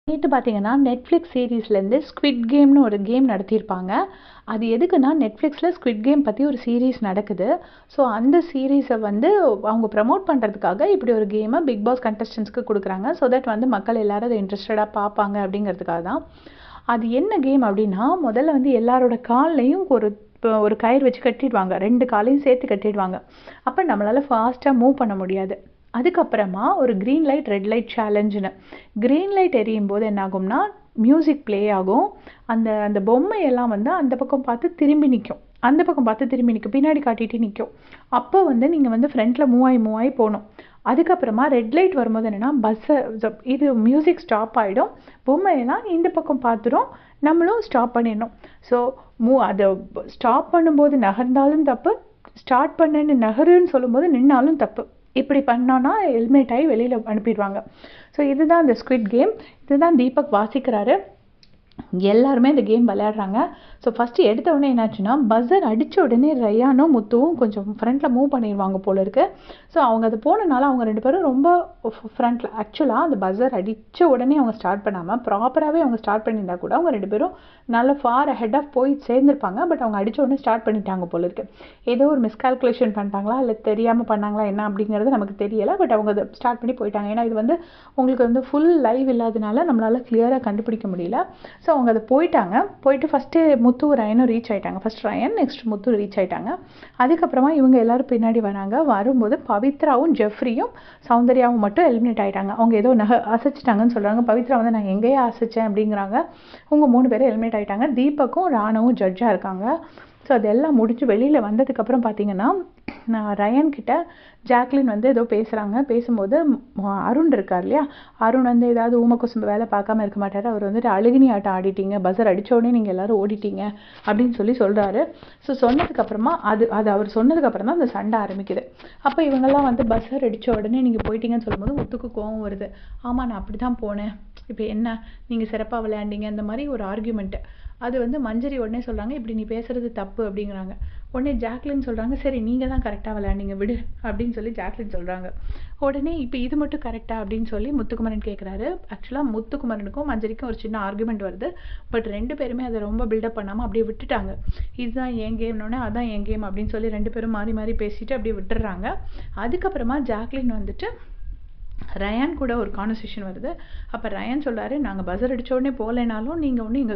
நேத்து பார்த்தீங்கன்னா, Netflix சீரிஸ்லேருந்து squid கேம்னு ஒரு கேம் நடத்தியிருப்பாங்க. அது எதுக்குன்னா, Netflixல ஸ்குவிட் கேம் பத்தி ஒரு சீரிஸ் நடக்குது. ஸோ, அந்த சீரிஸ வந்து அவங்க ப்ரமோட் பண்றதுக்காக இப்படி ஒரு கேம பிக் பாஸ் கண்டஸ்டன்ட்ஸ்க்கு குடுக்குறாங்க. ஸோ தட் வந்து மக்கள் எல்லாரும் அத இன்ட்ரஸ்டடா பார்ப்பாங்க அப்படிங்கிறதுக்காக தான். அது என்ன கேம் அப்படின்னா, முதல்ல வந்து எல்லாரோட கால்லயும் ஒரு கயிறு வச்சு கட்டிடுவாங்க. 2 காலையும் சேர்த்து கட்டிடுவாங்க. அப்ப நம்மளால ஃபாஸ்ட்டா மூவ் பண்ண முடியாது. அதுக்கப்புறமா ஒரு கிரீன் லைட், ரெட் லைட் சேலஞ்சுன்னு. கிரீன் லைட் எரியும்போது என்ன ஆகும்னா, மியூசிக் ப்ளே ஆகும். அந்த அந்த பொம்மையெல்லாம் வந்து அந்த பக்கம் பார்த்து திரும்பி நிக்கும். அந்த பக்கம் பார்த்து திரும்பி நிக்கும். பின்னாடி காட்டிட்டே நிக்கும். அப்போ வந்து நீங்க வந்து ஃப்ரண்ட்ல மூவ் ஆயி போணும். அதுக்கப்புறமா ரெட் லைட் வரும்போது என்னன்னா, இது மியூசிக் ஸ்டாப் ஆயிடும். பொம்மையெல்லாம் இந்த பக்கம் பார்த்துரும். நம்மளும் ஸ்டாப் பண்ணிடணும். ஸோ அத ஸ்டாப் பண்ணும்போது நகர்ந்தாலும் தப்பு, ஸ்டார்ட் பண்ணேன்னு நகருன்னு சொல்லும்போது நின்னாலும் தப்பு. இப்படி பண்ணோன்னா எலிமினேட் ஆகி வெளியில் அனுப்பிடுவாங்க. ஸோ இதுதான் இந்த ஸ்குவிட் கேம். இதுதான் தீபக் வாசிக்கிறாரு. எல்லாருமே இந்த கேம் விளையாடுறாங்க. ஸோ ஃபஸ்ட்டு எடுத்த உடனே என்னாச்சுன்னா, பஸர் அடித்த உடனே ரயானும் முத்துவும் கொஞ்சம் ஃப்ரண்ட்டில் மூவ் பண்ணிடுவாங்க போல இருக்கு. ஸோ அவங்க அது போனனால அவங்க 2 பேரும் ரொம்ப ஃப்ரண்ட்டில் ஆக்சுவலாக அந்த பஸர் அடித்த உடனே அவங்க ஸ்டார்ட் பண்ணாமல் ப்ராப்பராகவே அவங்க ஸ்டார்ட் பண்ணியிருந்தா கூட அவங்க 2 பேரும் நல்ல ஃபார் ஹெட் ஆஃப் போய் சேர்ந்துருப்பாங்க. பட் அவங்க அடித்த உடனே ஸ்டார்ட் பண்ணிட்டாங்க போல இருக்கு. ஏதோ ஒரு மிஸ்கால்குலேஷன் பண்ணிட்டாங்களா இல்லை தெரியாமல் பண்ணாங்களா என்ன அப்படிங்கிறது நமக்கு தெரியலை. பட் அவங்க அதை ஸ்டார்ட் பண்ணி போயிட்டாங்க. ஏன்னா இது வந்து உங்களுக்கு வந்து ஃபுல் லைவ் இல்லாதனால நம்மளால் கிளியராக கண்டுபிடிக்க முடியல. ஸோ அவங்க அதை போயிட்டு ஃபஸ்ட்டு முத்து ரயனும் ரீச் ஆகிட்டாங்க. ஃபஸ்ட் ரயன், நெக்ஸ்ட் முத்து ரீச் ஆகிட்டாங்க. அதுக்கப்புறமா இவங்க எல்லாரும் பின்னாடி வராங்க. வரும்போது பவித்ராவும் ஜெஃப்ரியும் சௌந்தர்யாவும் மட்டும் எலிமினேட் ஆகிட்டாங்க. அவங்க ஏதோ அசைச்சிட்டாங்கன்னு சொல்கிறாங்க. பவித்ரா வந்து நான் எங்கேயே அசைச்சேன் அப்படிங்கிறாங்க. அவங்க 3 பேரும் எலிமினேட் ஆகிட்டாங்க. தீபக்கும் ராணவும் ஜட்ஜாக இருக்காங்க. ஸோ அதெல்லாம் முடிஞ்சு வெளியில் வந்ததுக்கப்புறம் பார்த்தீங்கன்னா, ரயன் கிட்ட ஜாக்லின் வந்து ஏதோ பேசுகிறாங்க. பேசும்போது அருண் இருக்கார் இல்லையா, அருண் வந்து ஏதாவது ஊமக்குசும்பு வேலை பார்க்காம இருக்க மாட்டார். அவர் வந்துட்டு அழுகினி ஆட்டம் ஆடிட்டீங்க, பஸர் அடித்தோடனே நீங்கள் எல்லோரும் ஓடிட்டீங்க அப்படின்னு சொல்கிறாரு. ஸோ சொன்னதுக்கப்புறமா அது அவர் சொன்னதுக்கப்புறம் தான் அந்த சண்டை ஆரம்பிக்குது. அப்போ இவங்கெல்லாம் வந்து பஸர் அடித்த உடனே நீங்கள் போயிட்டீங்கன்னு சொல்லும்போது முத்துக்கு கோவம் வருது. ஆமாம், நான் அப்படி தான் போனேன், இப்போ என்ன நீங்கள் சிறப்பாக விளையாண்டீங்க, இந்த மாதிரி ஒரு ஆர்கியூமெண்ட்டு. அது வந்து மஞ்சரி உடனே சொல்கிறாங்க, இப்படி நீ பேசுகிறது தப்பு அப்படிங்கிறாங்க. உடனே ஜாக்லின் சொல்கிறாங்க, சரி நீங்கள் தான் கரெக்டாக விளையாண்டீங்க விடு அப்படின்னு சொல்லி ஜாக்லின் சொல்கிறாங்க. உடனே இப்போ இது மட்டும் கரெக்டாக அப்படின்னு சொல்லி முத்துக்குமரன் கேட்குறாரு. ஆக்சுவலாக முத்துக்குமரனுக்கும் மஞ்சரிக்கும் ஒரு சின்ன ஆர்குமெண்ட் வருது. பட் 2 பேருமே அதை ரொம்ப பில்டப் பண்ணாமல் அப்படியே விட்டுட்டாங்க. இதுதான் என் கேம்னோடனே அதான் என் கேம் அப்படின்னு சொல்லி 2 பேரும் மாறி மாறி பேசிட்டு அப்படியே விட்டுடுறாங்க. அதுக்கப்புறமா ஜாக்லின் வந்துட்டு ரயான் கூட ஒரு கான்வர்சேஷன் வருது. அப்போ ரயான் சொல்கிறாரு, நாங்கள் பஸர் அடித்த உடனே போகலைனாலும் நீங்கள் ஒன்றும்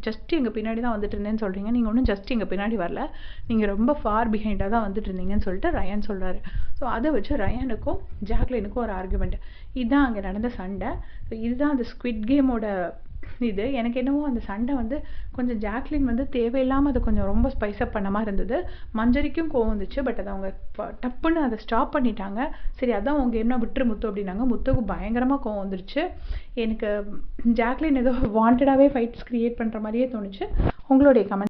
ஜஸ்ட் எங்கள் பின்னாடி தான் வந்துட்டு இருந்தேன்னு சொல்கிறீங்க. நீங்கள் ஒன்றும் ஜஸ்ட் எங்கள் பின்னாடி வரல, நீங்கள் ரொம்ப ஃபார் பிஹைண்டாக தான் வந்துட்டு இருந்தீங்கன்னு சொல்லிட்டு ரயான் சொல்கிறாரு. ஸோ அதை வச்சு ரயானுக்கும் ஜாக்லினுக்கும் ஒரு ஆர்குமெண்ட். இதுதான் அங்கே நடந்த சண்டை. ஸோ இதுதான் அந்த ஸ்குவிட் கேமோட இது. எனக்கு என்னவோ அந்த சண்டை வந்து கொஞ்சம் ஜாக்லின் வந்து தேவையில்லாமல் அதை கொஞ்சம் ரொம்ப ஸ்பைஸ்அப் பண்ண மாதிரி இருந்தது. மஞ்சரிக்கும் கோவம் வந்துச்சு. பட் அதை அவங்க டப்புன்னு அதை ஸ்டாப் பண்ணிட்டாங்க. சரி அதான் அவங்க என்ன விட்டுரு முத்து அப்படின்னாங்க. முத்துக்கு பயங்கரமாக கோவம் வந்துருச்சு. எனக்கு ஜாக்லின் ஏதோ வாண்டடாகவே ஃபைட்ஸ் கிரியேட் பண்ணுற மாதிரியே தோணுச்சு. உங்களுடைய கமெண்ட்